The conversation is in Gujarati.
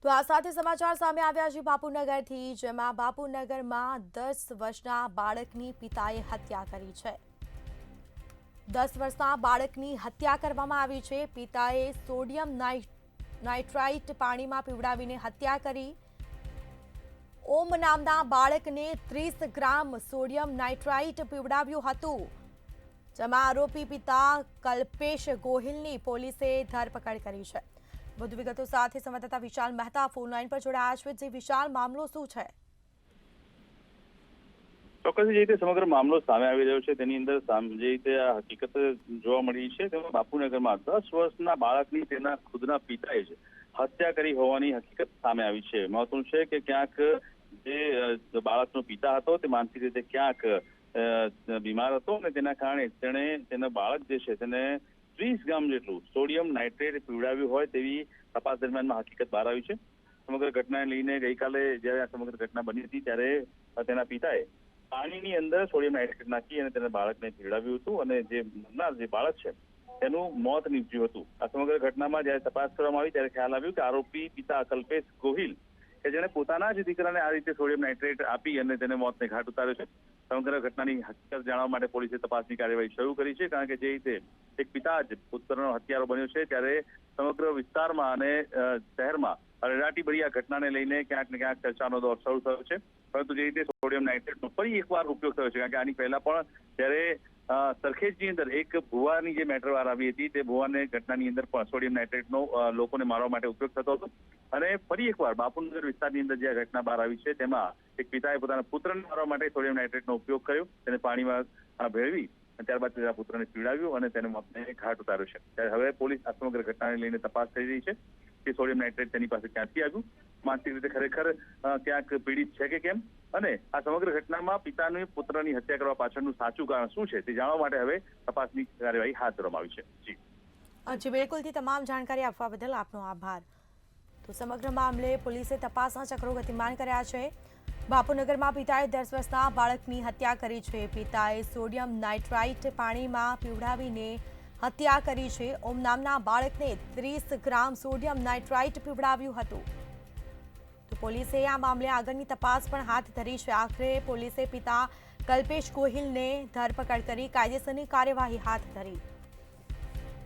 તો આ સાથે સમાચાર સામે આવ્યા છે બાપુનગરથી, જેમાં બાપુનગરમાં 10 વર્ષના બાળકની પિતાએ હત્યા કરી છે। 10 વર્ષના બાળકની હત્યા કરવામાં આવી છે। પિતાએ સોડિયમ નાઇટ્રાઇટ પાણીમાં પીવડાવીને હત્યા કરી। ઓમ નામના બાળકને 30 ગ્રામ સોડિયમ નાઇટ્રાઇટ પીવડાવ્યું હતું, જેમાં આરોપી પિતા કલ્પેશ ગોહિલની પોલીસે ધરપકડ કરી છે। વધુ વિગતો સાથે સંવાદદાતા વિશાલ મહેતા ફોન લાઈન પર જોડાયા છે। જે વિશાલ, મામલો શું છે? ચોક્કસ જે રીતે સમગ્ર મામલો સામે આવી રહ્યો છે તેની અંદર જે રીતે આ હકીકત જોવા મળી છે તેમાં બાપુનગરમાં 10 વર્ષના બાળકની તેના ખુદના પિતાએ જ હત્યા કરી હોવાની હકીકત સામે આવી છે। મહત્વનું છે કે ક્યાંક જે બાળકનો પિતા હતો તે માનસિક રીતે ક્યાંક બીમાર હતો અને તેના કારણે તેણે તેના બાળક જે છે તેને 30 ગ્રામ જેટલું સોડિયમ નાઇટ્રેટ પીવડાવ્યું હોય તેવી તપાસ દરમિયાનમાં હકીકત બહાર આવી છે। સમગ્ર ઘટનાને લઈને ગઈકાલે જ્યારે આ સમગ્ર ઘટના બની હતી ત્યારે તેના પિતાએ પાણીની અંદર સોડિયમ નાઇટ્રેટ નાખી અને તેના બાળકને પીવડાવ્યું હતું અને જે મરનાર જે બાળક છે તેનું મોત નીપજ્યું હતું। આ સમગ્ર ઘટનામાં જ્યારે તપાસ કરવામાં આવી ત્યારે ખ્યાલ આવ્યું કે આરોપી પિતા કલ્પેશ ગોહિલ કે જેણે પોતાના જ દીકરાને આ રીતે સોડિયમ નાઇટ્રેટ આપી અને તેને મોતને ઘાટ ઉતાર્યો છે। સમગ્ર ઘટનાની હકીકત જાણવા માટે પોલીસે તપાસની કાર્યવાહી શરૂ કરી છે, કારણ કે જે રીતે એક પિતા જ પુત્રનો હત્યારો બન્યો છે ત્યારે સમગ્ર વિસ્તારમાં અને શહેરમાં અરેરાટીભરી આ ઘટનાને લઈને ક્યાંક ને ક્યાંક ચર્ચાનો દોર શરૂ થયો છે। પરંતુ જે રીતે સોડિયમ નાઇટ્રેટનો ફરી એકવાર ઉપયોગ થયો છે, કારણ કે આની પહેલા પણ જ્યારે સરખેજની અંદર એક ભુવાની જે મેટર વાર આવી હતી તે ભુવાને ઘટનાની અંદર પણ સોડિયમ નાઇટ્રેટનો લોકોને મારવા માટે ઉપયોગ થતો હતો અને ફરી એકવાર બાપુનગર વિસ્તારની અંદર જે ઘટના બહાર આવી છે તેમાં એક પિતાએ પોતાના પુત્રને મારવા માટે સોડિયમ નાઇટ્રેટનો ઉપયોગ કર્યો, તેને પાણીમાં ભેળવી ત્યારબાદ તેના પુત્રને પીવડાવ્યું અને તેને મોતને ઘાટ ઉતાર્યો છે। ત્યારે હવે પોલીસ આ સમગ્ર ઘટનાને લઈને તપાસ કરી રહી છે કે સોડિયમ નાઇટ્રેટ તેની પાસે ક્યાંથી આવ્યું, માનસિક રીતે ખરેખર ક્યાંક પીડિત છે કે કેમ, અને આ સમગ્ર ઘટનામાં પિતાની પુત્રની હત્યા કરવા પાછળનું સાચું કારણ શું છે તે જાણવા માટે હવે તપાસની કાર્યવાહી હાથ ધરવામાં આવી છે। જી બિલકુલથી તમામ જાણકારી આપવા બદલ આપનો આભાર। તો સમગ્ર મામલે પોલીસે તપાસના ચક્રો ગતિમાન કર્યા છે। બાપુનગરમાં પિતાએ 10 વર્ષના બાળકની હત્યા કરી છે। પિતાએ સોડિયમ નાઇટ્રાઇટ પાણીમાં પીવડાવીને હત્યા કરી છે। ઓમ નામના બાળકને 30 ગ્રામ સોડિયમ નાઇટ્રાઇટ પીવડાવ્યું હતું। તો પોલીસે આ મામલે આગળની તપાસ પણ હાથ ધરી છે। આખરે પોલીસે પિતા કલ્પેશ ગોહિલને ધરપકડ કરી કાયદેસરની કાર્યવાહી હાથ ધરી।